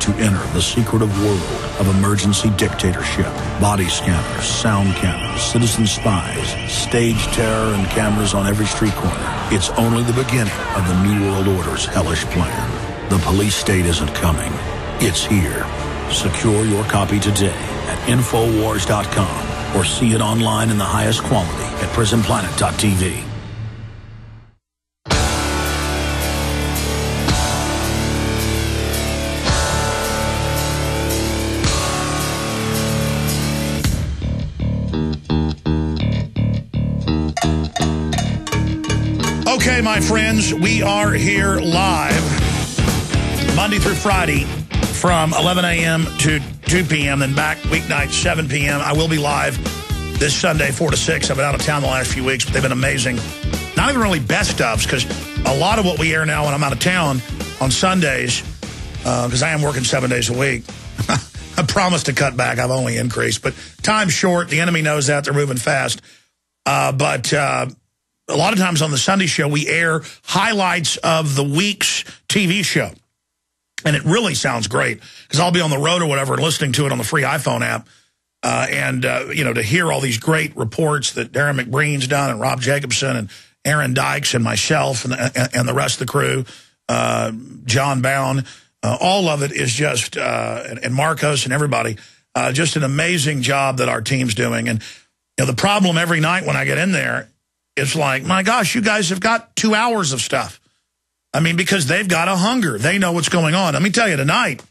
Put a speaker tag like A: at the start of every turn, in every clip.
A: to enter the secretive world of emergency dictatorship, body scanners, sound cannons, citizen spies, stage terror, and cameras on every street corner. It's only the beginning of the New World Order's hellish plan. The police state isn't coming. It's here. Secure your copy today at Infowars.com or see it online in the highest quality at PrisonPlanet.tv. Okay, my friends, we are here live Monday through Friday from 11 a.m. to 2 p.m., then back weeknight 7 p.m. I will be live this Sunday 4 to 6. I've been out of town the last few weeks, but they've been amazing. Not even really best ofs, because a lot of what we air now when I'm out of town on Sundays, because I am working 7 days a week. I promised to cut back. I've only increased, but time's short. The enemy knows that. They're moving fast. But a lot of times on the Sunday show, we air highlights of the week's TV show. And it really sounds great, because I'll be on the road or whatever and listening to it on the free iPhone app. You know, to hear all these great reports that Darren McBreen's done and Rob Jacobson and Aaron Dykes and myself and the rest of the crew, John Bound, all of it is just, and Marcos and everybody, just an amazing job that our team's doing. And you know, the problem every night when I get in there, it's like, my gosh, you guys have got 2 hours of stuff. I mean, because they've got a hunger. They know what's going on. Let me tell you, tonight,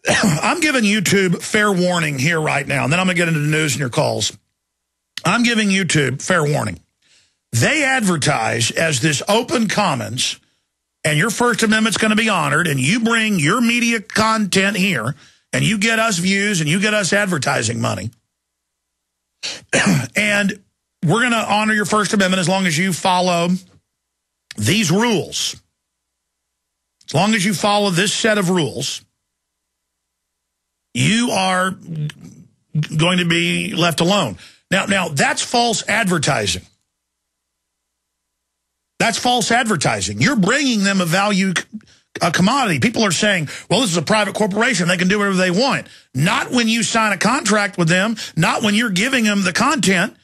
A: I'm giving YouTube fair warning here right now, and then I'm going to get into the news and your calls. I'm giving YouTube fair warning. They advertise as this open commons, and your First Amendment's going to be honored, and you bring your media content here, and you get us views, and you get us advertising money. And we're going to honor your First Amendment as long as you follow these rules. As long as you follow this set of rules, you are going to be left alone. Now that's false advertising. That's false advertising. You're bringing them a commodity. People are saying, well, this is a private corporation. They can do whatever they want. Not when you sign a contract with them. Not when you're giving them the content.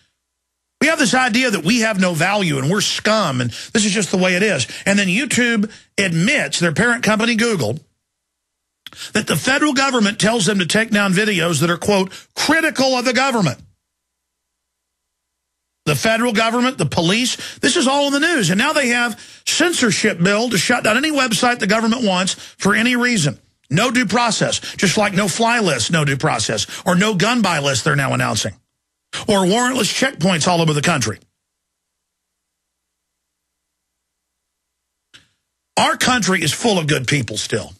A: We have this idea that we have no value and we're scum and this is just the way it is. And then YouTube admits, their parent company Google, that the federal government tells them to take down videos that are, quote, critical of the government. The federal government, the police, this is all in the news. And now they have censorship bill to shut down any website the government wants for any reason. No due process, just like no fly list, no due process, or no gun buy list they're now announcing. Or warrantless checkpoints all over the country. Our country is full of good people still.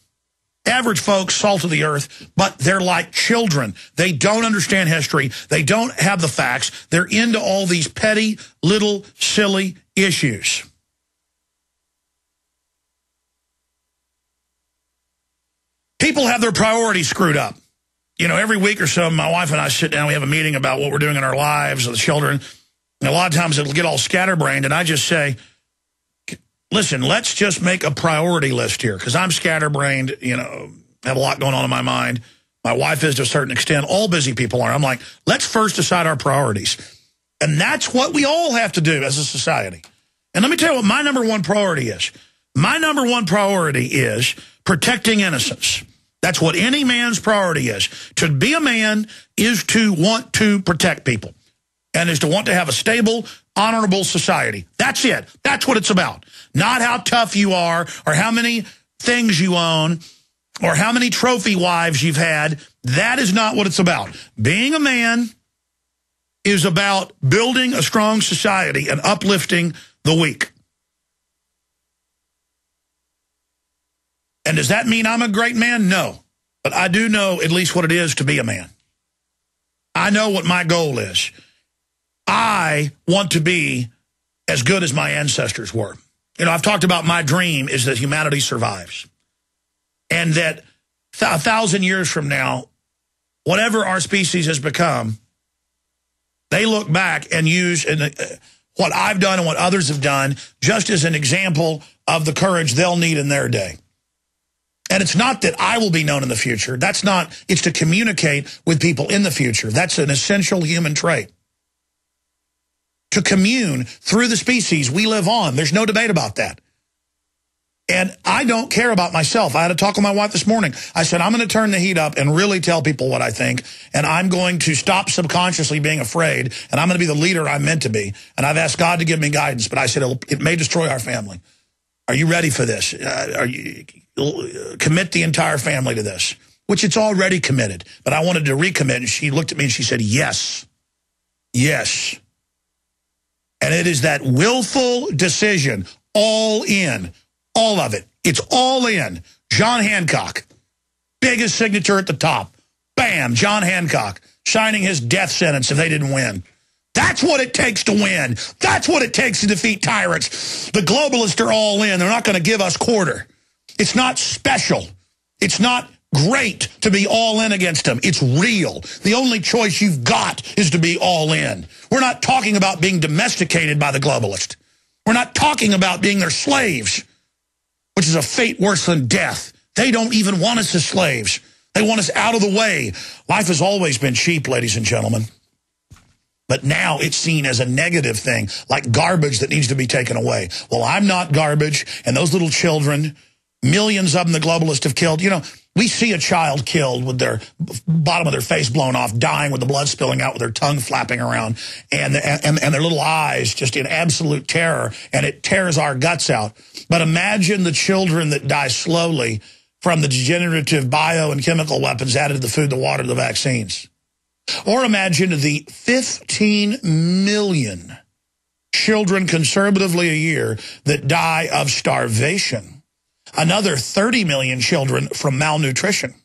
A: Average folks, salt of the earth, but they're like children. They don't understand history. They don't have the facts. They're into all these petty, little, silly issues. People have their priorities screwed up. You know, every week or so, my wife and I sit down, we have a meeting about what we're doing in our lives with the children. And a lot of times it'll get all scatterbrained, and I just say, listen, let's just make a priority list here, because I'm scatterbrained, you know, have a lot going on in my mind. My wife is to a certain extent. All busy people are. I'm like, let's first decide our priorities. And that's what we all have to do as a society. And let me tell you what my number one priority is. My number one priority is protecting innocence. That's what any man's priority is. To be a man is to want to protect people and is to want to have a stable, honorable society. That's it. That's what it's about. Not how tough you are or how many things you own or how many trophy wives you've had. That is not what it's about. Being a man is about building a strong society and uplifting the weak. And does that mean I'm a great man? No. But I do know at least what it is to be a man. I know what my goal is. I want to be as good as my ancestors were. You know, I've talked about my dream is that humanity survives. And that 1,000 years from now, whatever our species has become, they look back and use what I've done and what others have done just as an example of the courage they'll need in their day. And it's not that I will be known in the future. That's not, it's to communicate with people in the future. That's an essential human trait. To commune through the species we live on. There's no debate about that. And I don't care about myself. I had a talk with my wife this morning. I said, I'm going to turn the heat up and really tell people what I think. And I'm going to stop subconsciously being afraid. And I'm going to be the leader I'm meant to be. And I've asked God to give me guidance. But I said, it may destroy our family. Are you ready for this? Commit the entire family to this, which it's already committed. But I wanted to recommit. And she looked at me and she said, yes. Yes. And it is that willful decision, all in. All of it. It's all in. John Hancock. Biggest signature at the top. Bam, John Hancock. Signing his death sentence if they didn't win. That's what it takes to win. That's what it takes to defeat tyrants. The globalists are all in. They're not going to give us quarter. It's not special. It's not great to be all in against them. It's real. The only choice you've got is to be all in. We're not talking about being domesticated by the globalist. We're not talking about being their slaves, which is a fate worse than death. They don't even want us as slaves. They want us out of the way. Life has always been cheap, ladies and gentlemen. But now it's seen as a negative thing, like garbage that needs to be taken away. Well, I'm not garbage, and those little children, millions of them the globalists have killed. You know, we see a child killed with their bottom of their face blown off, dying with the blood spilling out with their tongue flapping around, and their little eyes just in absolute terror, and it tears our guts out. But imagine the children that die slowly from the degenerative bio and chemical weapons added to the food, the water, the vaccines. Or imagine the 15 million children conservatively a year that die of starvation. Another 30 million children from malnutrition.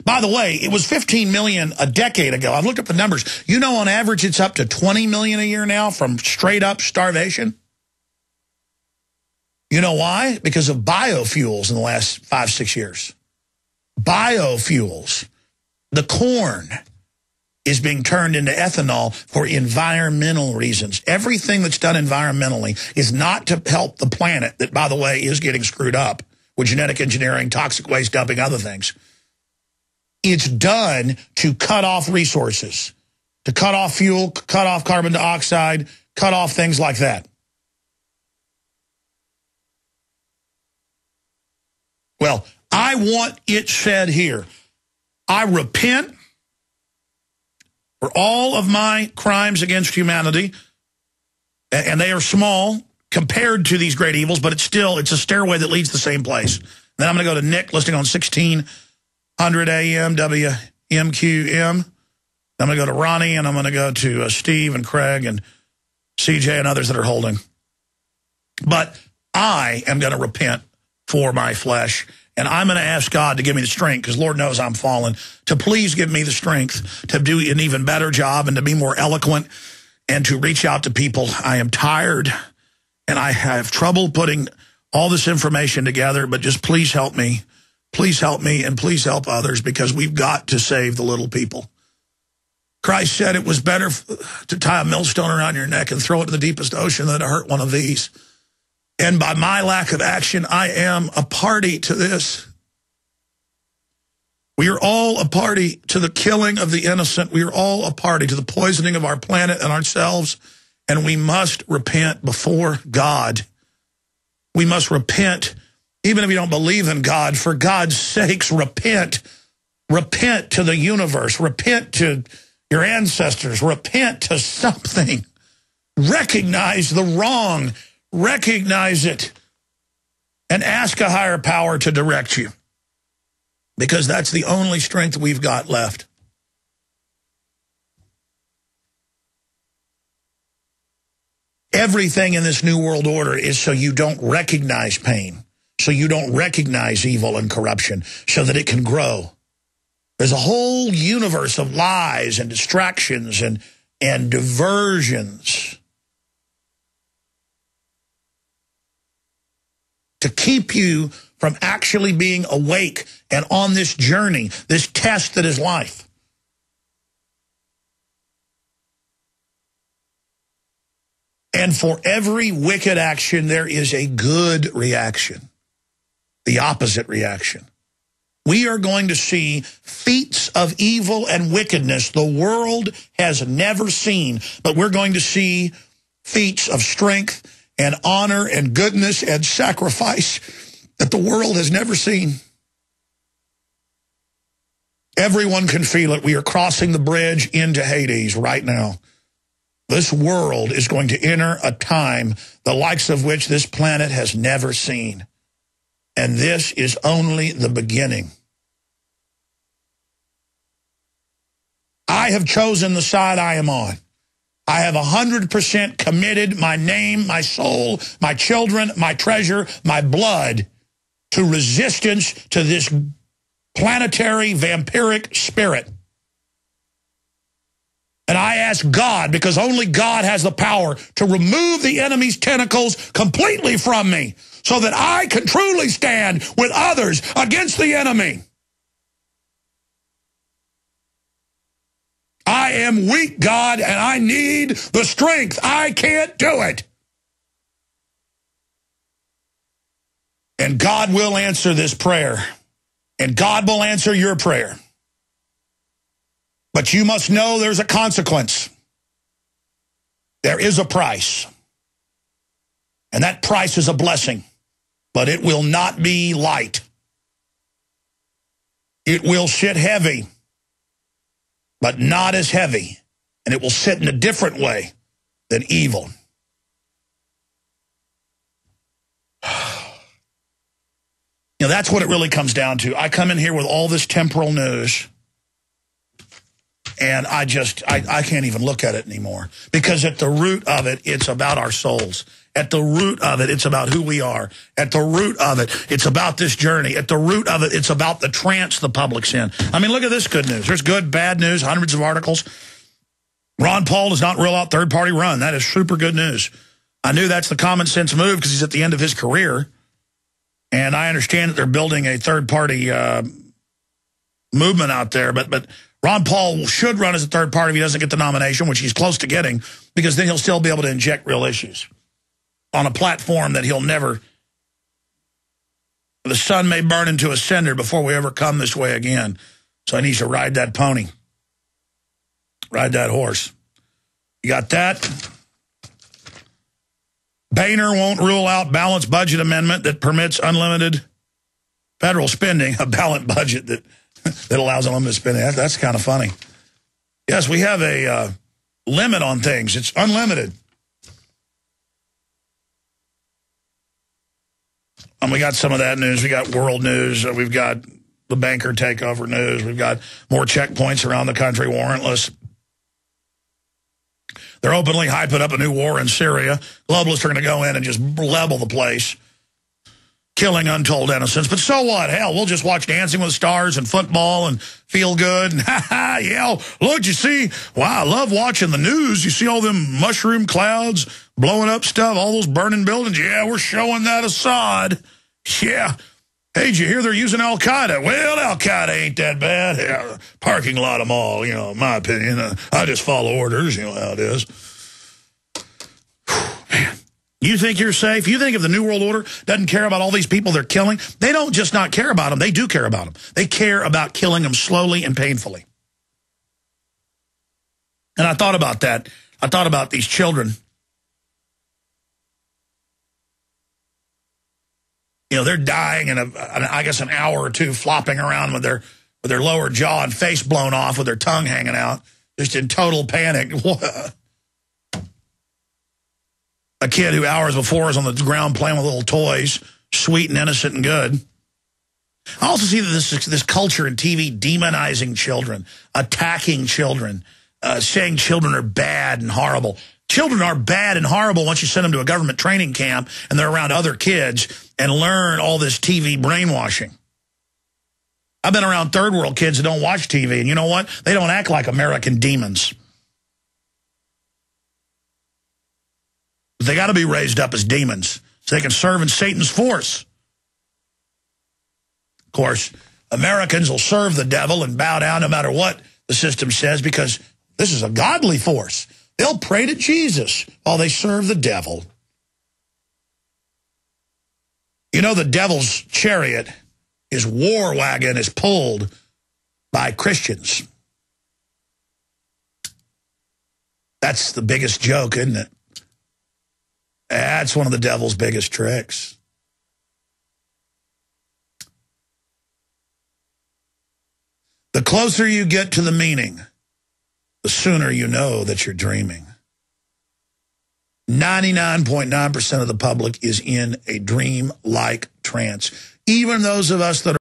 A: By the way, it was 15 million a decade ago. I've looked up the numbers. You know, on average, it's up to 20 million a year now from straight up starvation. You know why? Because of biofuels in the last 5-6 years. Biofuels. The corn is being turned into ethanol for environmental reasons. Everything that's done environmentally is not to help the planet that, by the way, is getting screwed up with genetic engineering, toxic waste dumping, other things. It's done to cut off resources, to cut off fuel, cut off carbon dioxide, cut off things like that. Well, I want it said here. I repent for all of my crimes against humanity, and they are small compared to these great evils, but it's a stairway that leads to the same place. Then I'm going to go to Nick, listening on 1600 AM WMQM. I'm going to go to Ronnie, and I'm going to go to Steve and Craig and CJ and others that are holding. But I am going to repent for my flesh. And I'm going to ask God to give me the strength, because Lord knows I'm fallen, to please give me the strength to do an even better job and to be more eloquent and to reach out to people. I am tired and I have trouble putting all this information together, but just please help me. Please help me and please help others, because we've got to save the little people. Christ said it was better to tie a millstone around your neck and throw it in the deepest ocean than to hurt one of these. And by my lack of action, I am a party to this. We are all a party to the killing of the innocent. We are all a party to the poisoning of our planet and ourselves. And we must repent before God. We must repent, even if you don't believe in God. For God's sakes, repent. Repent to the universe. Repent to your ancestors. Repent to something. Recognize the wrong. Recognize it and ask a higher power to direct you, because that's the only strength we've got left. Everything in this new world order is so you don't recognize pain, so you don't recognize evil and corruption, so that it can grow. There's a whole universe of lies and distractions and diversions to keep you from actually being awake and on this journey, this test that is life. And for every wicked action, there is a good reaction. the opposite reaction. We are going to see feats of evil and wickedness the world has never seen, but we're going to see feats of strength and honor and goodness and sacrifice that the world has never seen. Everyone can feel it. We are crossing the bridge into Hades right now. This world is going to enter a time the likes of which this planet has never seen. And this is only the beginning. I have chosen the side I am on. I have 100% committed my name, my soul, my children, my treasure, my blood to resistance to this planetary vampiric spirit. And I ask God, because only God has the power to remove the enemy's tentacles completely from me so that I can truly stand with others against the enemy. I am weak, God, and I need the strength. I can't do it. And God will answer this prayer. And God will answer your prayer. But you must know there's a consequence. There is a price. And that price is a blessing. But it will not be light. It will sit heavy, but not as heavy. And it will sit in a different way than evil. You know, that's what it really comes down to. I come in here with all this temporal news, and I can't even look at it anymore. Because at the root of it, it's about our souls. At the root of it, it's about who we are. At the root of it, it's about this journey. At the root of it, it's about the trance the public's in. I mean, look at this good news. There's good, bad news, hundreds of articles. Ron Paul does not rule out third-party run. That is super good news. I knew that's the common sense move because he's at the end of his career. And I understand that they're building a third-party movement out there. But Ron Paul should run as a third party if he doesn't get the nomination, which he's close to getting, because then he'll still be able to inject real issues on a platform that he'll never... The sun may burn into a cinder before we ever come this way again. So he needs to ride that pony. Ride that horse. You got that? Boehner won't rule out balanced budget amendment that permits unlimited federal spending, a balanced budget that allows unlimited spending. That's kind of funny. Yes, we have a limit on things. It's unlimited. And we got some of that news. We got world news. We've got the banker takeover news. We've got more checkpoints around the country, warrantless. They're openly hyping up a new war in Syria. Globalists are going to go in and just level the place, killing untold innocents. But so what? Hell, we'll just watch Dancing with the Stars and football and feel good. And yeah, look, you see, wow, I love watching the news. You see all them mushroom clouds blowing up stuff, all those burning buildings. Yeah, we're showing that Assad. Yeah. Hey, did you hear they're using Al-Qaeda? Well, Al-Qaeda ain't that bad. Yeah, parking lot of them all, you know, in my opinion. I just follow orders, you know how it is. Man, you think you're safe? You think if the New World Order doesn't care about all these people they're killing? They don't just not care about them. They do care about them. They care about killing them slowly and painfully. And I thought about that. I thought about these children. You know, they're dying in, I guess, an hour or two, flopping around with their lower jaw and face blown off with their tongue hanging out, just in total panic. A kid who hours before is on the ground playing with little toys, sweet and innocent and good. I also see that this culture in TV demonizing children, attacking children, saying children are bad and horrible. Children are bad and horrible once you send them to a government training camp and they're around other kids and learn all this TV brainwashing. I've been around third world kids that don't watch TV, and you know what? They don't act like American demons. They got to be raised up as demons so they can serve in Satan's force. Of course, Americans will serve the devil and bow down no matter what the system says because this is a godly force. They'll pray to Jesus while they serve the devil. You know, the devil's chariot, his war wagon, is pulled by Christians. That's the biggest joke, isn't it? That's one of the devil's biggest tricks. The closer you get to the meaning, the sooner you know that you're dreaming. 99.9% of the public is in a dream-like trance. Even those of us that are